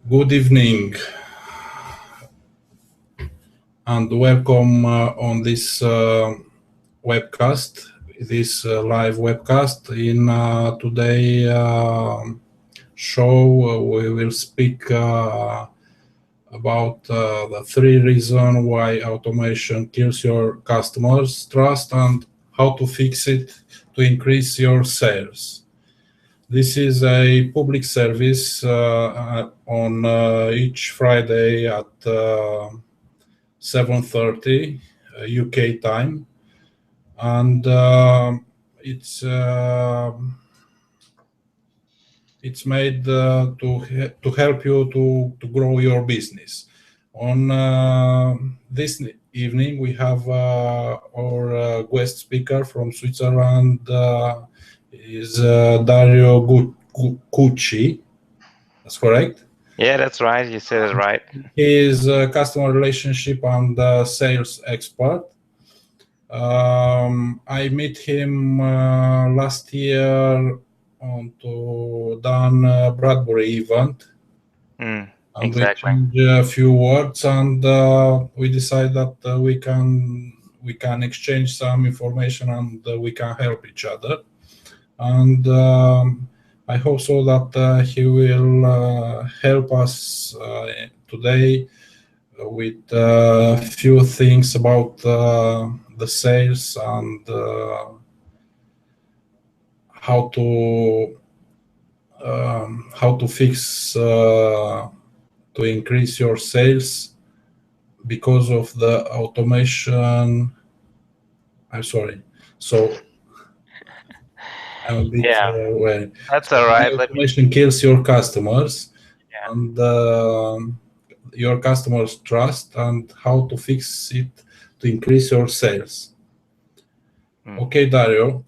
Good evening and welcome on this webcast, this live webcast. In today show, we will speak about the three reasons why automation kills your customers' trust and how to fix it to increase your sales. This is a public service on each Friday at 7:30 UK time, and it's made to help you to grow your business. On this evening, we have our guest speaker from Switzerland. Is Dario Cucci. That's correct. Yeah, that's right. You said it right. He is a customer relationship and sales expert. I met him last year on to Dan Bradbury event, and we Exactly. exchanged a few words, and we decided that we can exchange some information and we can help each other. And I hope so that he will help us today with a few things about the sales and how to fix to increase your sales because of the automation. I'm sorry. So I'm a bit Yeah, well. that's So all the right. automation kills your customers Yeah. and your customers' trust, and how to fix it to increase your sales. Mm. Okay, Dario.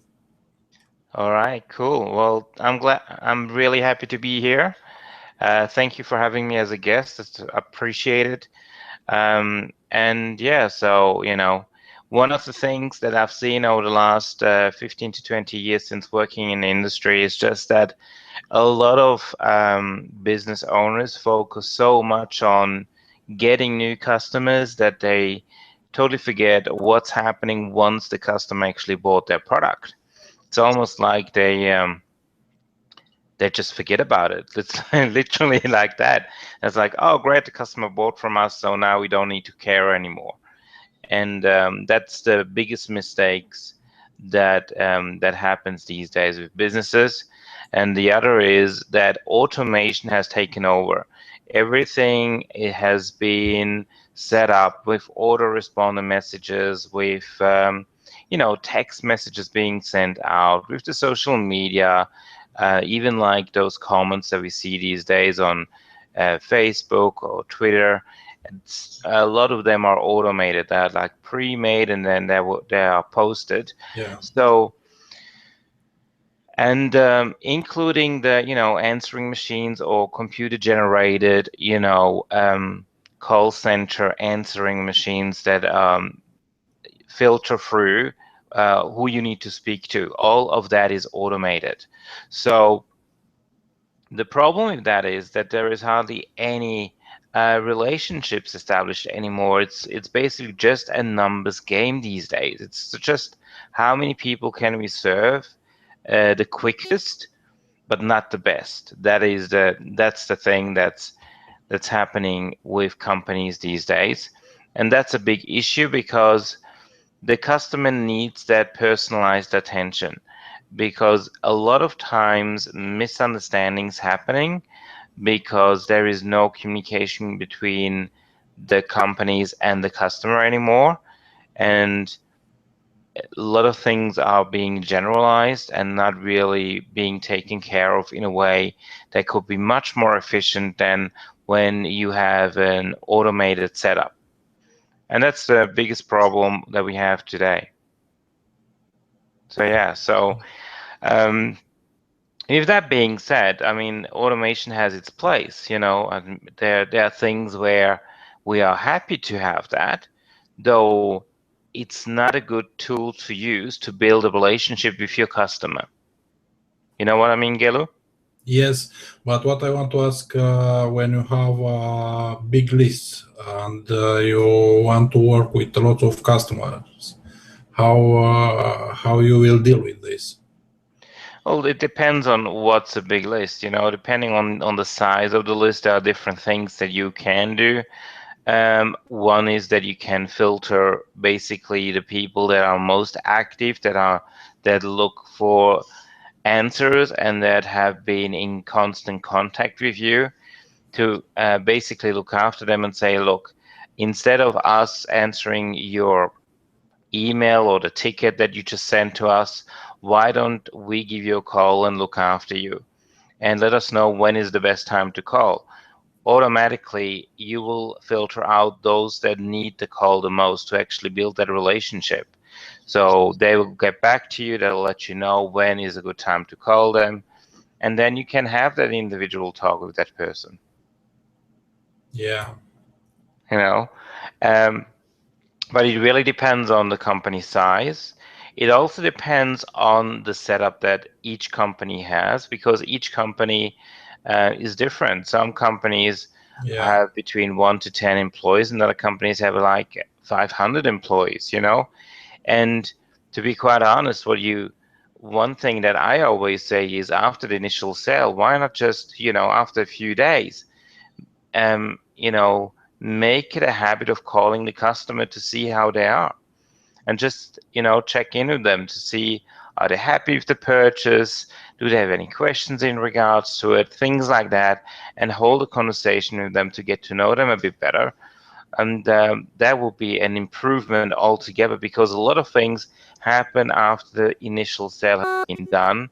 All right, cool. Well, I'm really happy to be here. Thank you for having me as a guest. It's appreciated. And yeah, so, one of the things that I've seen over the last 15 to 20 years since working in the industry is just that a lot of business owners focus so much on getting new customers that they totally forget what's happening once the customer actually bought their product. It's almost like they just forget about it. It's literally like that. It's like, oh, great, the customer bought from us, so now we don't need to care anymore. And that's the biggest mistakes that happens these days with businesses. And the other is that automation has taken over. Everything it has been set up with autoresponder messages, with text messages being sent out, with the social media, even like those comments that we see these days on Facebook or Twitter. A lot of them are automated. They're like pre-made, and then they are posted. Yeah. So, and including the answering machines or computer generated call center answering machines that filter through who you need to speak to. All of that is automated. So the problem with that is that there is hardly any relationships established anymore. It's basically just a numbers game these days. It's just how many people can we serve the quickest, but not the best. That's the thing that's happening with companies these days, and that's a big issue because the customer needs that personalized attention, because a lot of times misunderstandings happening because there is no communication between the companies and the customer anymore, and a lot of things are being generalized and not really being taken care of in a way that could be much more efficient than when you have an automated setup. And that's the biggest problem that we have today. So yeah, with that being said, I mean, automation has its place, and there are things where we are happy to have that, though it's not a good tool to use to build a relationship with your customer. You know what I mean, Gelu? Yes, but what I want to ask, when you have a big list and you want to work with a lot of customers, how you will deal with this? Well, it depends on what's a big list. Depending on the size of the list, there are different things that you can do. One is that you can filter basically the people that are most active, that look for answers and that have been in constant contact with you, to basically look after them and say, look, instead of us answering your email or the ticket that you just sent to us, why don't we give you a call and look after you and let us know when is the best time to call? Automatically, you will filter out those that need the call the most to actually build that relationship. So they will get back to you, they'll let you know when is a good time to call them, and then you can have that individual talk with that person. Yeah, You know, um, but it really depends on the company size. It also depends on the setup that each company has, because each company is different. Some companies yeah, have between 1 to 10 employees, and other companies have like 500 employees, And to be quite honest, one thing that I always say is, after the initial sale, why not just, after a few days, um, you know, make it a habit of calling the customer to see how they are, and just, check in with them to see, are they happy with the purchase? Do they have any questions in regards to it? Things like that, and hold a conversation with them to get to know them a bit better. And that will be an improvement altogether, because a lot of things happen after the initial sale has been done,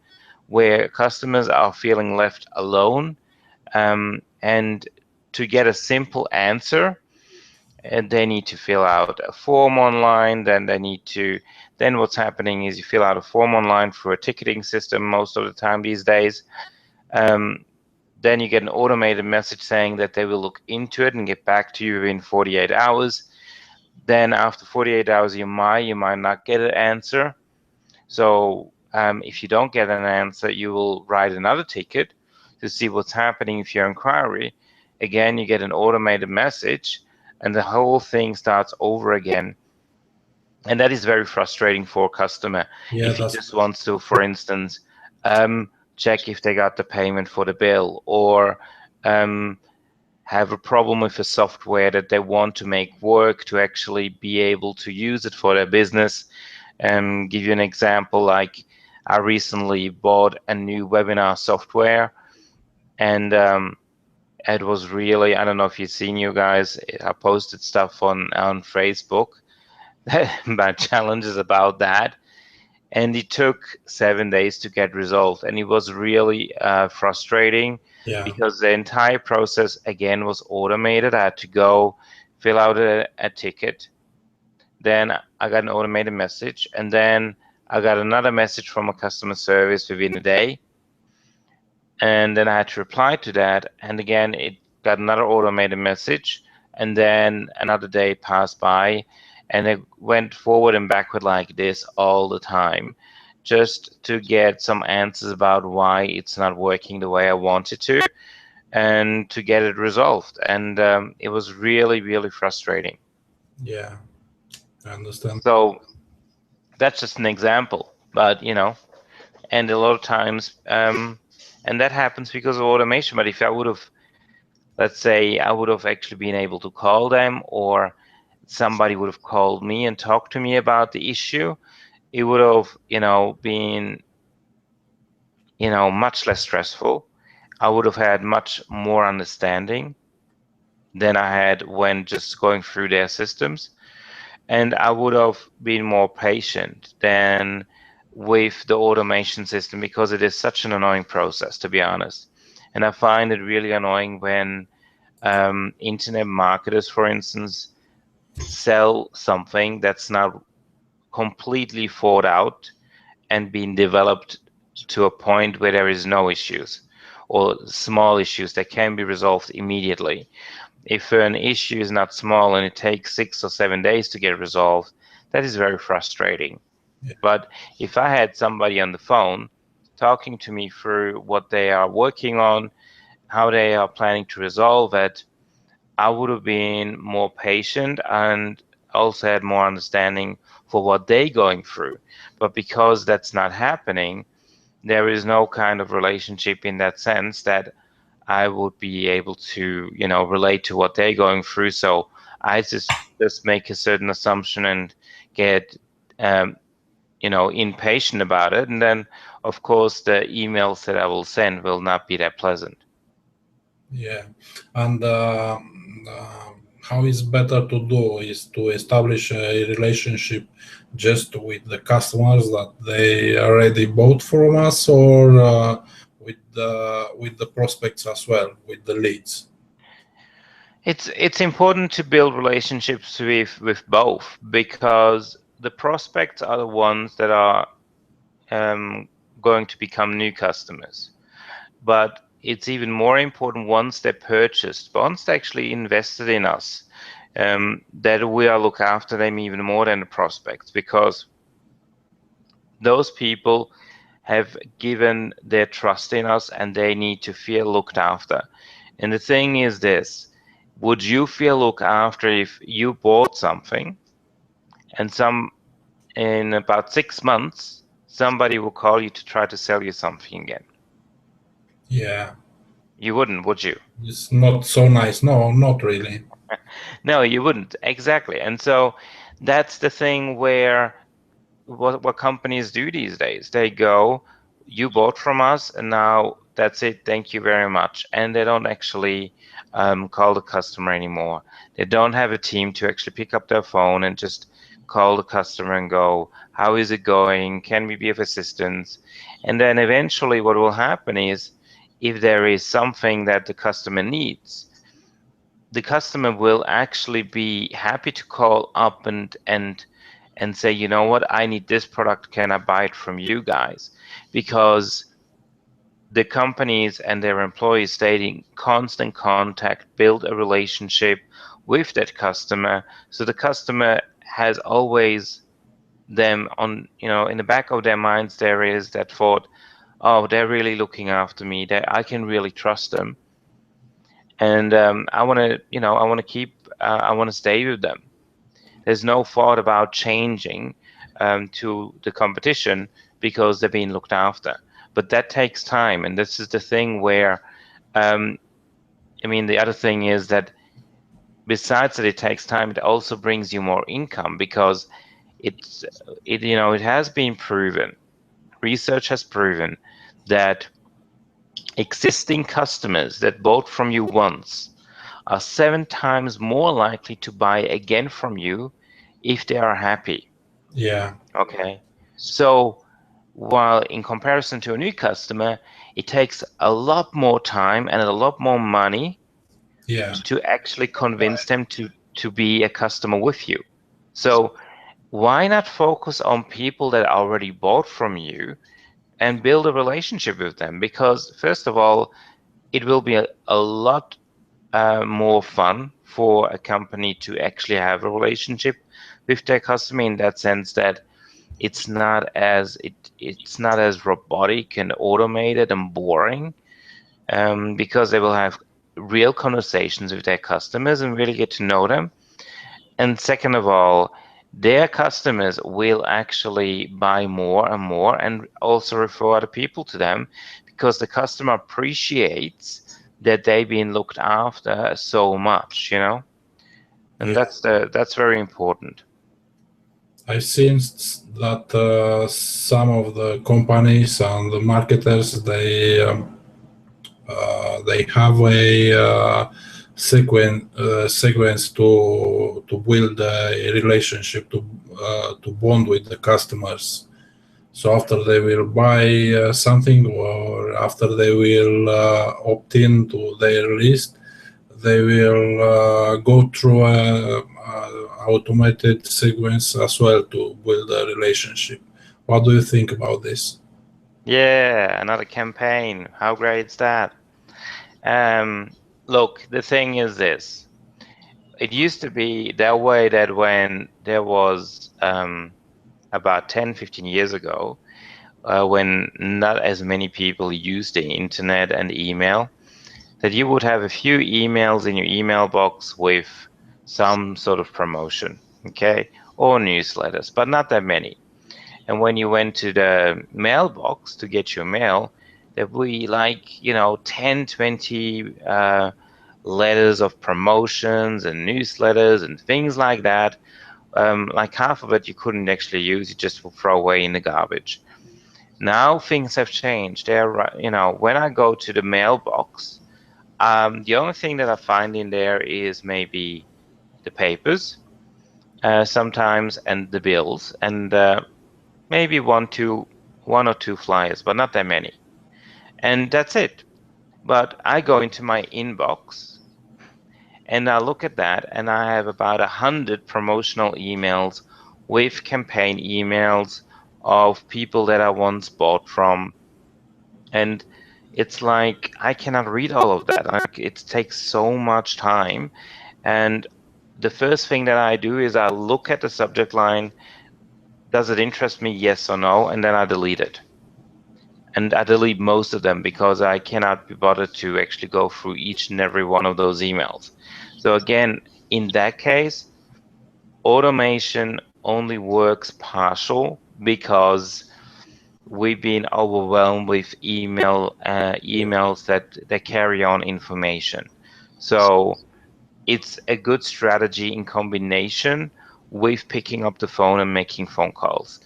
where customers are feeling left alone, and to get a simple answer, and they need to fill out a form online. Then what's happening is, you fill out a form online through a ticketing system most of the time these days. Um, then you get an automated message saying that they will look into it and get back to you within 48 hours. Then after 48 hours, you might not get an answer. So if you don't get an answer, you will write another ticket to see what's happening with your inquiry. Again, you get an automated message, and the whole thing starts over again. And that is very frustrating for a customer yeah. if he That's just wants to, for instance, check if they got the payment for the bill, or have a problem with a software that they want to make work to actually be able to use it for their business. Give you an example, like, I recently bought a new webinar software, and it was really, I don't know if you've seen, you guys, I posted stuff on Facebook, my challenges about that, and it took 7 days to get resolved, and it was really frustrating, yeah, because the entire process again was automated. I had to go fill out a ticket, then I got an automated message, and then I got another message from a customer service within a day, and then I had to reply to that, and again it got another automated message, and then another day passed by, and it went forward and backward like this all the time, just to get some answers about why it's not working the way I wanted to, and to get it resolved. And it was really, really frustrating. yeah. I understand. So that's just an example, but and a lot of times, and that happens because of automation. But if I would have, let's say, I would have actually been able to call them, or somebody would have called me and talked to me about the issue, it would have, been, much less stressful. I would have had much more understanding than I had when just going through their systems. And I would have been more patient than with the automation system, because it is such an annoying process, to be honest. And I find it really annoying when internet marketers, for instance, sell something that's not completely thought out and been developed to a point where there is no issues, or small issues that can be resolved immediately. If an issue is not small and it takes 6 or 7 days to get resolved, that is very frustrating. Yeah, But if I had somebody on the phone talking to me through what they are working on, how they are planning to resolve it, I would have been more patient and also had more understanding for what they're going through. But because that's not happening, there is no kind of relationship in that sense that I would be able to, relate to what they're going through. So I just make a certain assumption and get, impatient about it. And then, of course, the emails that I will send will not be that pleasant. Yeah, and how is better to do is to establish a relationship just with the customers that they already bought from us, or with the prospects as well, with the leads. It's important to build relationships with both, because the prospects are the ones that are going to become new customers. But it's even more important once they purchased, once they actually invested in us, that we are look after them even more than the prospects, because those people have given their trust in us and they need to feel looked after. And the thing is this, would you feel looked after if you bought something and in about 6 months, somebody will call you to try to sell you something again? Yeah, You wouldn't, would you? it's not so nice. No, not really. No, you wouldn't. Exactly. And so that's the thing where what companies do these days. They go, you bought from us, and now that's it. Thank you very much. And they don't actually call the customer anymore. They don't have a team to actually pick up their phone and just call the customer and go, how is it going? Can we be of assistance? And then eventually what will happen is, if there is something that the customer needs, the customer will actually be happy to call up and say, you know what, I need this product, can I buy it from you guys? Because the companies and their employees stay in constant contact, build a relationship with that customer, so the customer has always them on, in the back of their minds, there is that thought, oh, they're really looking after me, that I can really trust them. And I want to, I want to stay with them. There's no thought about changing to the competition because they're being looked after. But that takes time, and this is the thing where, um, the other thing is that besides that it takes time, it also brings you more income, because it's it has been proven, research has proven that existing customers that bought from you once are 7 times more likely to buy again from you if they are happy. Yeah, Okay. So while in comparison to a new customer, it takes a lot more time and a lot more money yeah, to actually convince them to be a customer with you. So why not focus on people that already bought from you and build a relationship with them? Because first of all, it will be a lot more fun for a company to actually have a relationship with their customer, in that sense that it's not as robotic and automated and boring, because they will have real conversations with their customers and really get to know them. And second of all, their customers will actually buy more and more and also refer other people to them, because the customer appreciates that they've been looked after so much, and yeah. that's very important. I've seen that some of the companies and the marketers, they have a sequence to build a relationship, to bond with the customers. So after they will buy something, or after they will opt in to their list, they will go through a automated sequence as well to build a relationship. What do you think about this? Yeah, another campaign. How great is that? Um, Look, the thing is this. It used to be that way, that when there was about 10, 15 years ago, when not as many people use the internet and email, that you would have a few emails in your email box with some sort of promotion, okay, or newsletters, but not that many. And when you went to the mailbox to get your mail, there would be like, 10, 20 letters of promotions and newsletters and things like that. Like half of it you couldn't actually use, you just will throw away in the garbage. Now things have changed. When I go to the mailbox, the only thing that I find in there is maybe the papers, sometimes, and the bills, and maybe one or two flyers, but not that many. And that's it. But I go into my inbox and I look at that, and I have about 100 promotional emails with campaign emails of people that I once bought from. And it's like I cannot read all of that. Like, it takes so much time. And the first thing that I do is I look at the subject line. Does it interest me? Yes or no? And then I delete it. And I delete most of them because I cannot be bothered to actually go through each and every one of those emails. So again, in that case, automation only works partial because we've been overwhelmed with emails that carry on information. So it's a good strategy in combination with picking up the phone and making phone calls,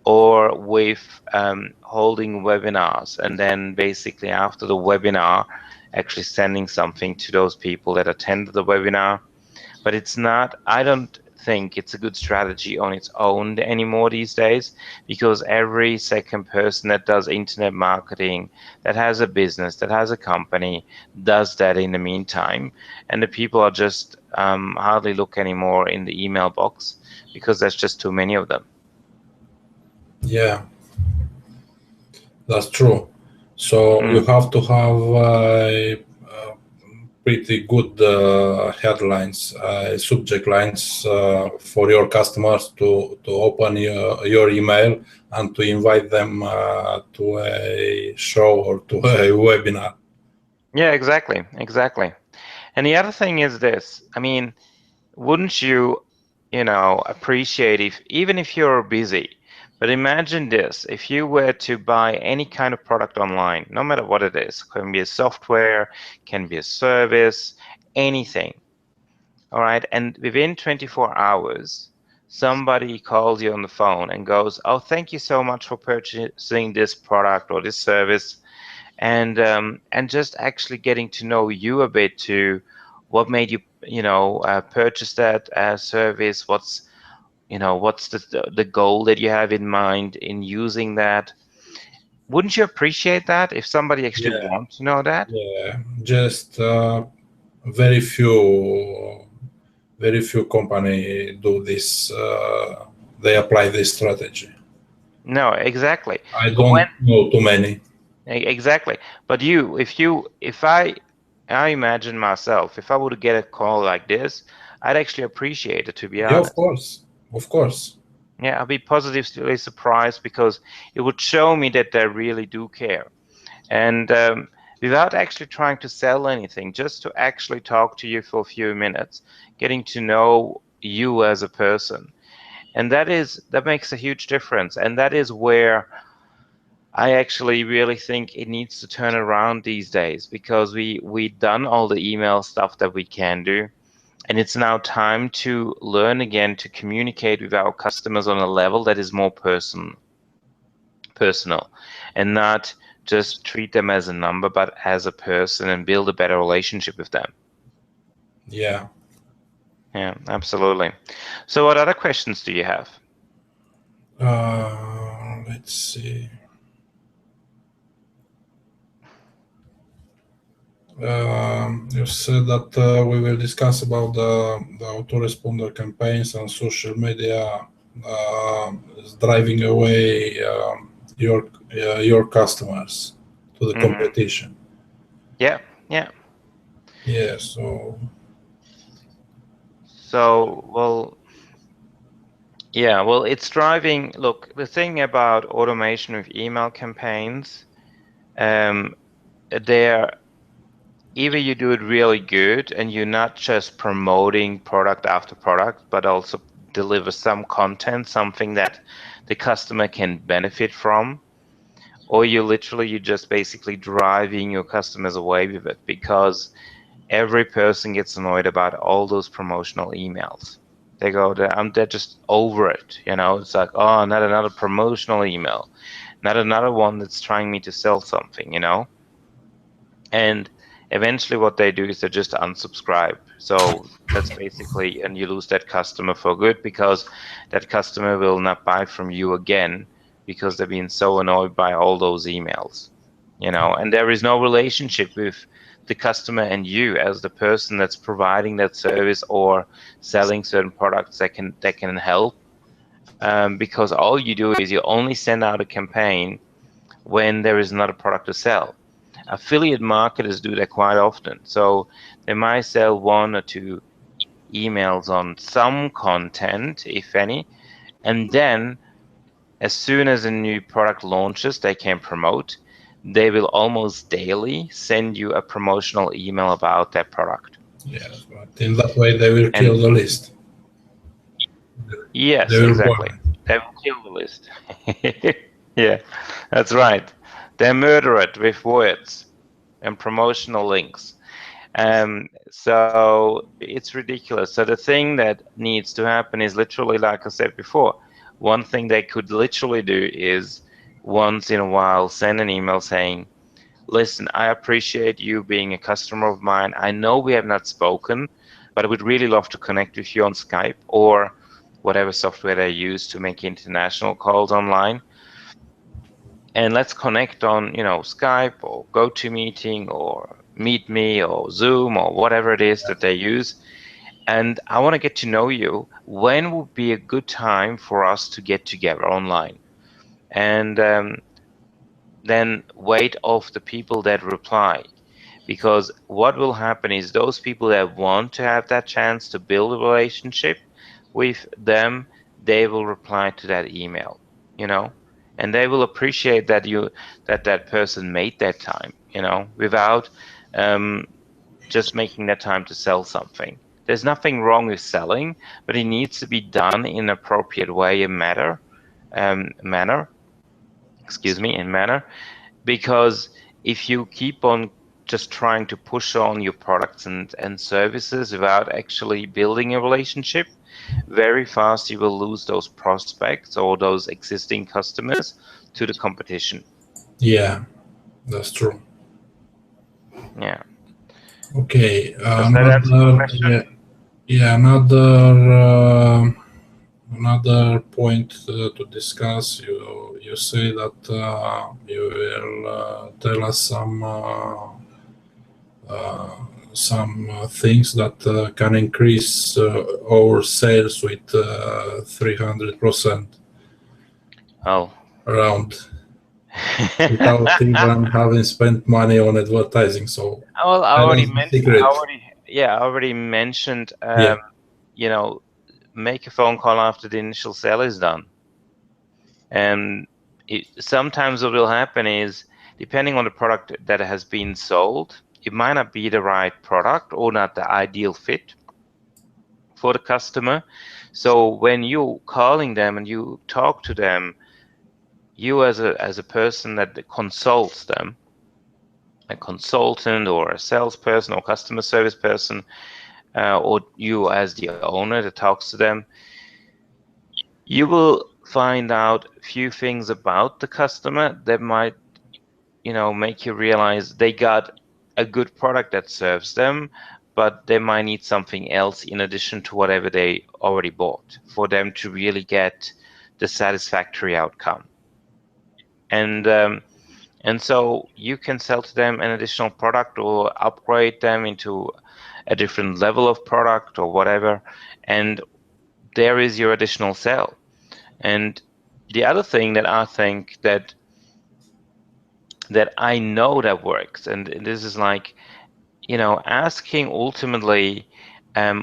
or with holding webinars, and then basically after the webinar, actually sending something to those people that attended the webinar. But I don't think it's a good strategy on its own anymore these days, because every second person that does internet marketing, that has a business, that has a company, does that in the meantime. And the people are just hardly look anymore in the email box because there's just too many of them. Yeah, that's true. So you have to have pretty good headlines, subject lines for your customers to open your email and to invite them to a show or to a webinar. Yeah, exactly. And the other thing is this, I mean, wouldn't you, appreciate if, even if you're busy, but imagine this, if you were to buy any kind of product online, no matter what it is, can be a software, can be a service, anything, all right, and within 24 hours, somebody calls you on the phone and goes, oh, thank you so much for purchasing this product or this service, and just actually getting to know you a bit too. What made you purchase that service? What's the goal that you have in mind in using that? Wouldn't you appreciate that if somebody actually Yeah, wants to know that? yeah. Just very few, very few company do this. They apply this strategy. No, exactly. I But don't know too many. exactly. But if I imagine myself, if I would get a call like this, I'd actually appreciate it, to be Yeah, honest. of course. Yeah, I'll be positively surprised because it would show me that they really do care. And without actually trying to sell anything, just to actually talk to you for a few minutes, getting to know you as a person. And that makes a huge difference. And that is where I actually really think it needs to turn around these days, because we've done all the email stuff that we can do. And it's now time to learn again to communicate with our customers on a level that is more personal, and not just treat them as a number, but as a person, and build a better relationship with them. Yeah. Yeah, absolutely. So what other questions do you have? Let's see. You said that we will discuss about the autoresponder campaigns and social media is driving away your customers to the competition. Yeah, yeah. Yeah. So So, well, Yeah, well, it's driving. Look, the thing about automation with email campaigns, um, they're either you do it really good and you're not just promoting product after product, but also deliver some content, something that the customer can benefit from, or you're just basically driving your customers away with it because every person gets annoyed about all those promotional emails. They're just over it, you know. It's like, oh, not another promotional email, not another one that's trying me to sell something, you know. And eventually what they do is they just unsubscribe. So that's basically, and you lose that customer for good because that customer will not buy from you again because they've been so annoyed by all those emails, you know. And there is no relationship with the customer and you as the person that's providing that service or selling certain products that can help, because all you do is you only send out a campaign when there is not a product to sell. Affiliate marketers do that quite often. So they might sell one or two emails on some content, if any, and then as soon as a new product launches they can promote, they will almost daily send you a promotional email about that product. Yes, but in that way they will kill And the list. They yes, will exactly. burn They will kill the list. Yeah, that's right. They murder it with words and promotional links. So it's ridiculous. So the thing that needs to happen is literally, like I said before, one thing they could literally do is once in a while send an email saying, listen, I appreciate you being a customer of mine. I know we have not spoken, but I would really love to connect with you on Skype or whatever software they use to make international calls online. And let's connect on, Skype or GoToMeeting or MeetMe or Zoom or whatever it is that they use. And I want to get to know you. When would be a good time for us to get together online? And then wait off the people that reply. Because what will happen is those people that want to have that chance to build a relationship with them, they will reply to that email, you know, and they will appreciate that person made that time, without um, just making that time to sell something. There's nothing wrong with selling, but it needs to be done in an appropriate way and manner, in manner, because if you keep on just trying to push on your products and services without actually building a relationship, very fast you will lose those prospects or those existing customers to the competition. Yeah, that's true. Yeah. Okay, Does that answer your another question? yeah, yeah another point to discuss. You say that you will tell us some things that can increase our sales with 300% Oh. around without even having spent money on advertising. So Well, that was the secret. I already mentioned, Yeah, you know, make a phone call after the initial sale is done. And sometimes what will happen is, depending on the product that has been sold, it might not be the right product or not the ideal fit for the customer. So when you calling them and you talk to them, you as a person that consults them, a consultant or a salesperson or customer service person, or you as the owner that talks to them, you will find out a few things about the customer that might, make you realize they got a good product that serves them, but they might need something else in addition to whatever they already bought for them to really get the satisfactory outcome. And so you can sell to them an additional product or upgrade them into a different level of product or whatever, and there is your additional sale. And the other thing that I think that I know that works, and this is like, asking ultimately,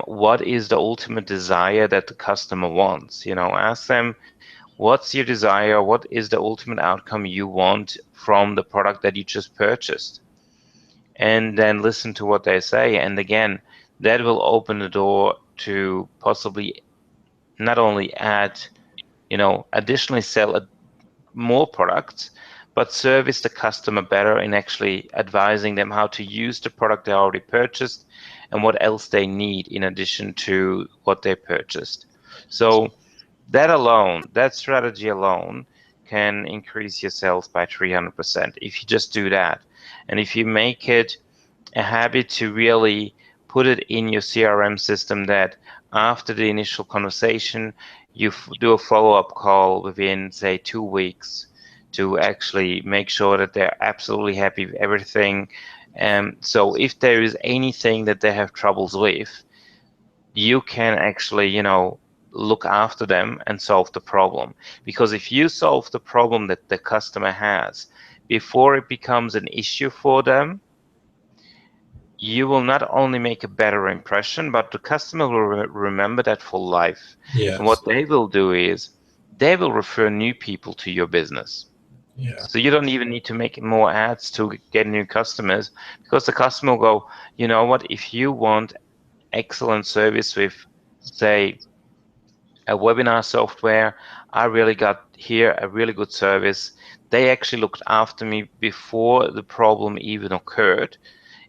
what is the ultimate desire that the customer wants? Ask them, what's your desire? What is the ultimate outcome you want from the product that you just purchased? And then listen to what they say. And again, that will open the door to possibly not only add, additionally sell more products, but service the customer better in actually advising them how to use the product they already purchased and what else they need in addition to what they purchased. So that strategy alone can increase your sales by 300% if you just do that. And if you make it a habit to really put it in your CRM system that after the initial conversation, you do a follow-up call within, say, 2 weeks to actually make sure that they're absolutely happy with everything. So if there is anything that they have troubles with, you can actually, look after them and solve the problem. Because if you solve the problem that the customer has before it becomes an issue for them, you will not only make a better impression, but the customer will remember that for life. And what Yes. they will do is they will refer new people to your business. Yeah. So you don't even need to make more ads to get new customers, because the customer will go, you know what, if you want excellent service with, say, a webinar software, I really got here a really good service. They actually looked after me before the problem even occurred.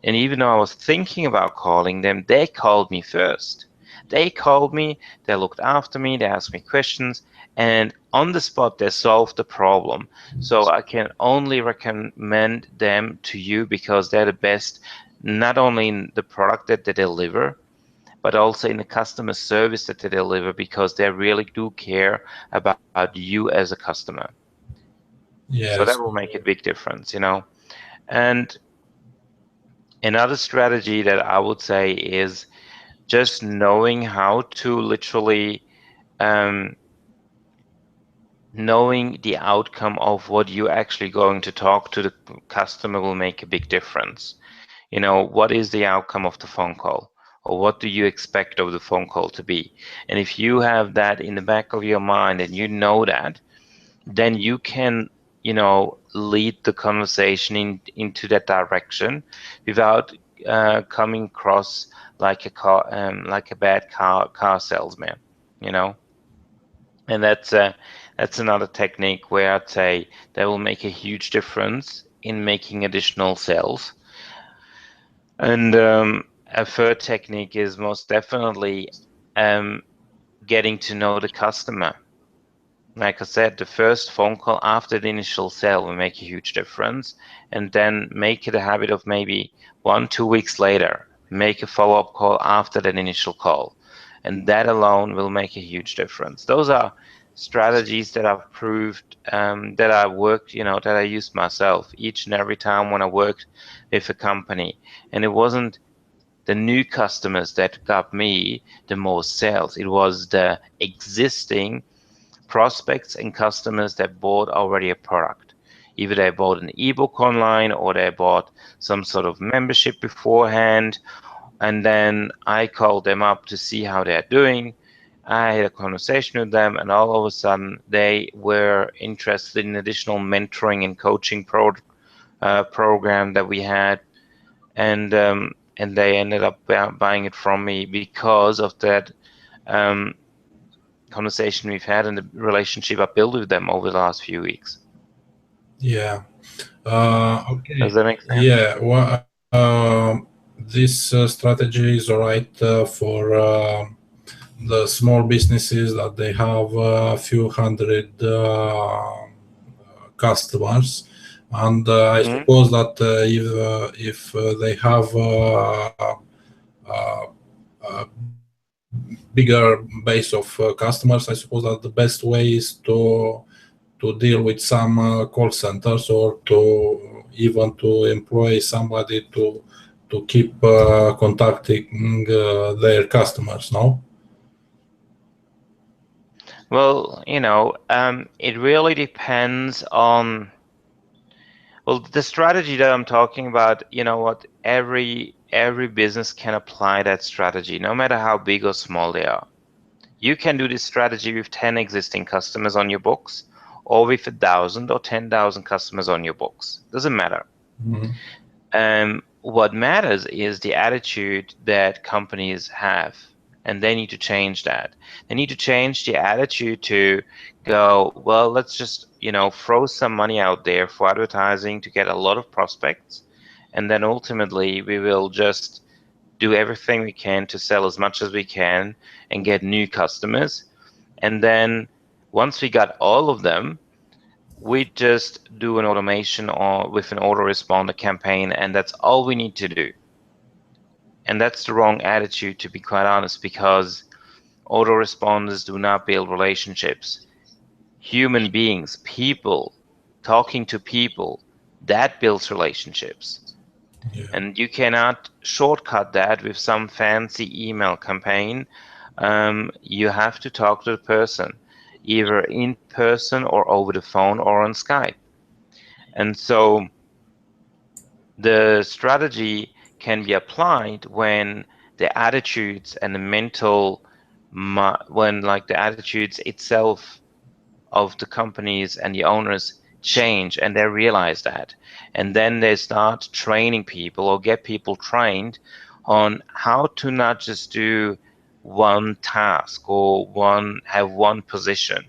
And even though I was thinking about calling them, they called me first. They called me, they looked after me, they asked me questions, and on the spot they solved the problem. So I can only recommend them to you because they're the best, not only in the product that they deliver, but also in the customer service that they deliver, because they really do care about you as a customer. So that Yes. will make a big difference. And another strategy that I would say is just knowing how to literally um, knowing the outcome of what you're actually going to talk to the customer will make a big difference. What is the outcome of the phone call? Or what do you expect of the phone call to be? And if you have that in the back of your mind and you know that, then you can, lead the conversation into that direction without coming across like like a bad car salesman, you know. And that's another technique where I'd say that will make a huge difference in making additional sales. And a third technique is most definitely um, getting to know the customer. Like I said, the first phone call after the initial sale will make a huge difference. And then make it a habit of maybe 1-2 weeks later, make a follow-up call after that initial call. And that alone will make a huge difference. Those are strategies that I've proved, that I worked, that I used myself each and every time when I worked with a company. And it wasn't the new customers that got me the most sales. It was the existing prospects and customers that bought already a product. Either they bought an ebook online or they bought some sort of membership beforehand, and then I called them up to see how they're doing. I had a conversation with them, and all of a sudden they were interested in additional mentoring and coaching program that we had, and they ended up buying it from me because of that um, conversation we've had and the relationship I built with them over the last few weeks. Yeah. Does Okay. that make sense? Yeah. Well, this strategy is right for the small businesses that they have a few hundred customers, and I Mm-hmm. suppose that if they have a bigger base of customers, I suppose that the best way is to deal with some call centers, or to even to employ somebody to keep contacting their customers. No. Well, it really depends Well, the strategy that I'm talking about, you know what, every business can apply that strategy, no matter how big or small they are. You can do this strategy with 10 existing customers on your books, or with 1,000 or 10,000 customers on your books. Doesn't matter. Mhm. What matters is the attitude that companies have, and they need to change that. They need to change the attitude to go, well, let's just, throw some money out there for advertising to get a lot of prospects, and then ultimately we will just do everything we can to sell as much as we can and get new customers. And then once we got all of them, we just do an automation or with an autoresponder campaign, and that's all we need to do. And that's the wrong attitude, to be quite honest, because autoresponders do not build relationships. Human beings, people, talking to people, that builds relationships. Yeah. And you cannot shortcut that with some fancy email campaign. You have to talk to the person, either in person or over the phone or on Skype. And so the strategy can be applied when the attitudes and the when like the attitudes itself of the companies and the owners change, and they realize that, and then they start training people or get people trained on how to not just do one task or have one position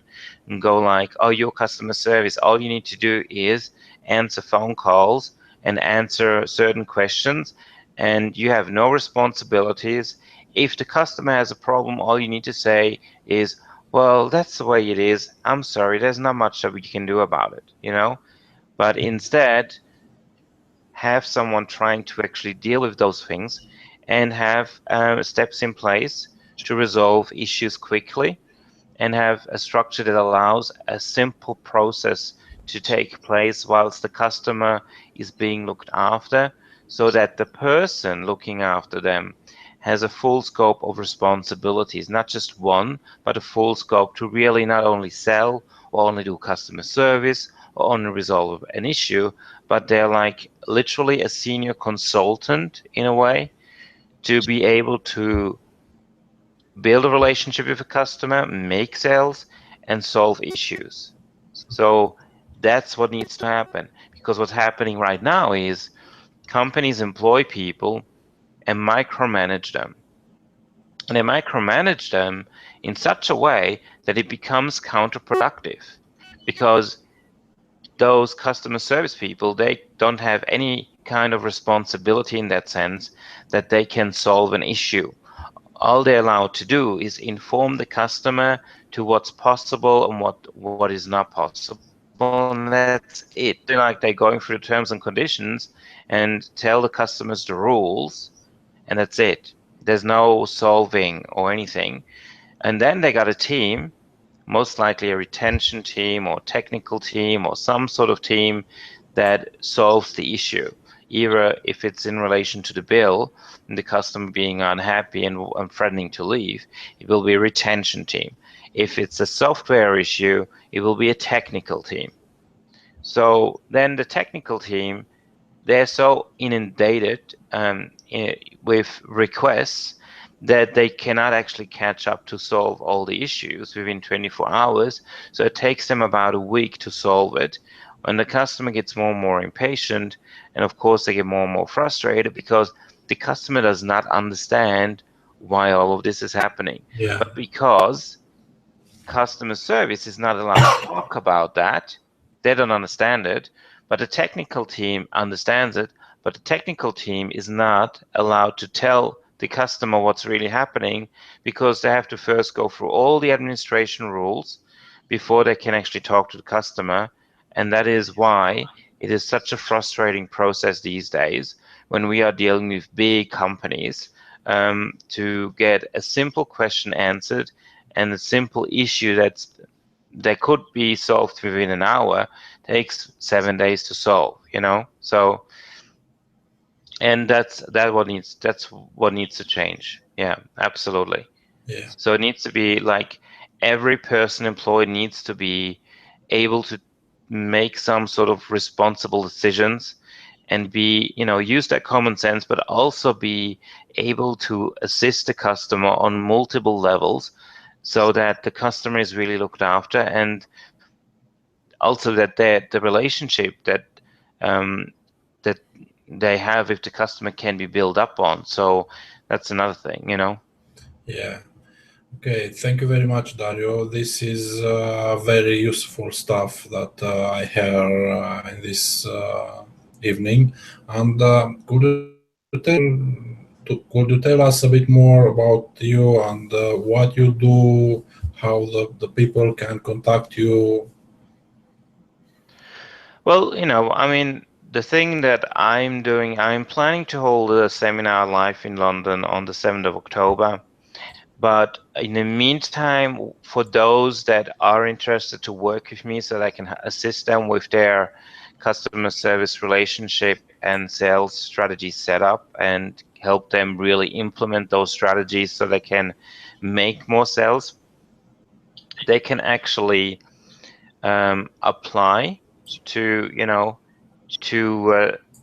and go like, oh, your customer service, all you need to do is answer phone calls and answer certain questions, and you have no responsibilities. If the customer has a problem, all you need to say is, well, that's the way it is. I'm sorry, there's not much that we can do about it. But instead, have someone trying to actually deal with those things and have steps in place to resolve issues quickly, and have a structure that allows a simple process to take place whilst the customer is being looked after, so that the person looking after them has a full scope of responsibilities, not just one, but a full scope to really not only sell or only do customer service or only resolve an issue, but they're like literally a senior consultant in a way, to be able to build a relationship with a customer, make sales, and solve issues. So that's what needs to happen. Because what's happening right now is companies employ people and micromanage them. And they micromanage them in such a way that it becomes counterproductive. Because those customer service people, they don't have any kind of responsibility in that sense that they can solve an issue. All they're allowed to do is inform the customer to what's possible and what is not possible, and that's it. They're doing like they're going through the terms and conditions and tell the customers the rules, and that's it. There's no solving or anything. And then they got a team, most likely a retention team or technical team or some sort of team that solves the issue. Either if it's in relation to the bill and the customer being unhappy and threatening to leave, it will be a retention team. If it's a software issue, it will be a technical team. So then the technical team, they're so inundated with requests that they cannot actually catch up to solve all the issues within 24 hours. So it takes them about a week to solve it. When the customer gets more and more impatient, and of course they get more and more frustrated because the customer does not understand why all of this is happening. Yeah. But because customer service is not allowed to talk about that, they don't understand it, but the technical team understands it, but the technical team is not allowed to tell the customer what's really happening, because they have to first go through all the administration rules before they can actually talk to the customer. And that is why it is such a frustrating process these days when we are dealing with big companies, to get a simple question answered, and a simple issue that could be solved within an hour takes 7 days to solve. So, and that's what needs to change. Yeah, absolutely. Yeah. So it needs to be like every person employed needs to be able to make some sort of responsible decisions and be, use that common sense, but also be able to assist the customer on multiple levels so that the customer is really looked after, and also that the relationship that that they have with the customer can be built up on. So that's another thing, Yeah. Okay, thank you very much, Dario. This is very useful stuff that I hear in this evening. And could you tell us a bit more about you and what you do, how the people can contact you? Well, the thing that I'm doing, I'm planning to hold a seminar live in London on the 7th of October. But in the meantime, for those that are interested to work with me so that I can assist them with their customer service relationship and sales strategy setup and help them really implement those strategies so they can make more sales, they can actually apply to,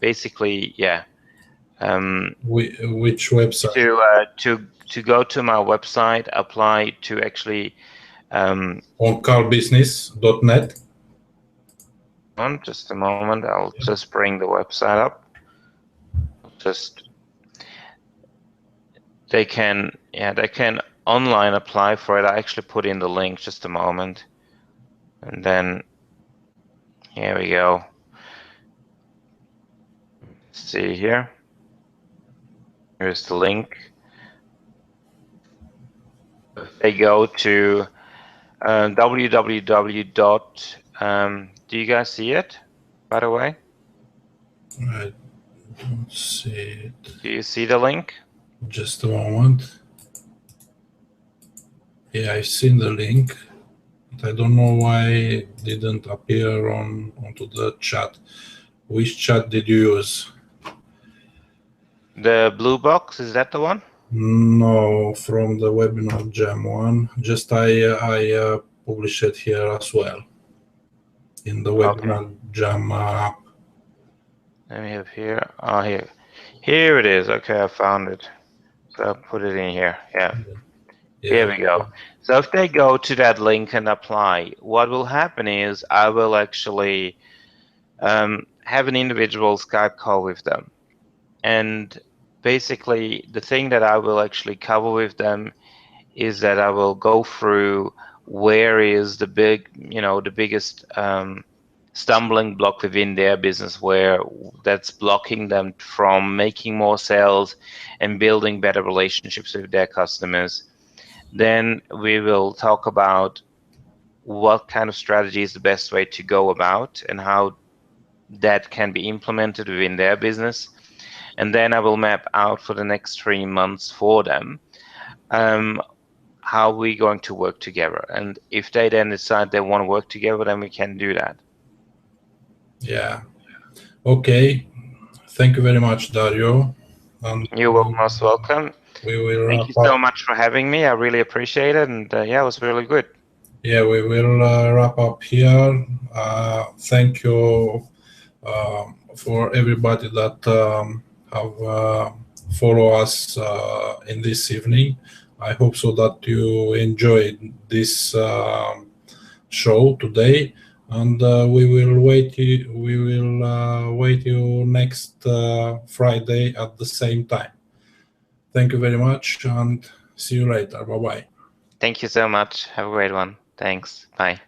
basically, yeah. Which website? To go to my website, apply to actually On carbusiness.net. just a moment, I'll just bring the website up. They can online apply for it. I actually put in the link, just a moment, and then here we go. Let's see here. Here's the link. They go to www. Do you guys see it, by the way? I don't see it. Do you see the link? Just a moment. Yeah, I've seen the link. I don't know why it didn't appear onto the chat. Which chat did you use? The blue box, is that the one? No, from the webinar jam one. Just I publish it here as well in the webinar jam app. Let me have here. Oh, here it is. Okay, I found it. So I'll put it in here. Yeah. Here we go. So if they go to that link and apply, what will happen is I will actually have an individual Skype call with them. And basically, the thing that I will actually cover with them is that I will go through where is the biggest stumbling block within their business, where that's blocking them from making more sales and building better relationships with their customers. Then we will talk about what kind of strategy is the best way to go about and how that can be implemented within their business. And then I will map out for the next 3 months for them how we're going to work together. And if they then decide they want to work together, then we can do that. Yeah. Okay. Thank you very much, Dario. You're most welcome. We will Thank you so much for having me. I really appreciate it. And yeah, it was really good. Yeah, we will wrap up here. Thank you for everybody that have followed us in this evening. I hope so that you enjoyed this show today, and we will wait you next Friday at the same time. Thank you very much, and see you later. Bye bye. Thank you so much. Have a great one. Thanks. Bye.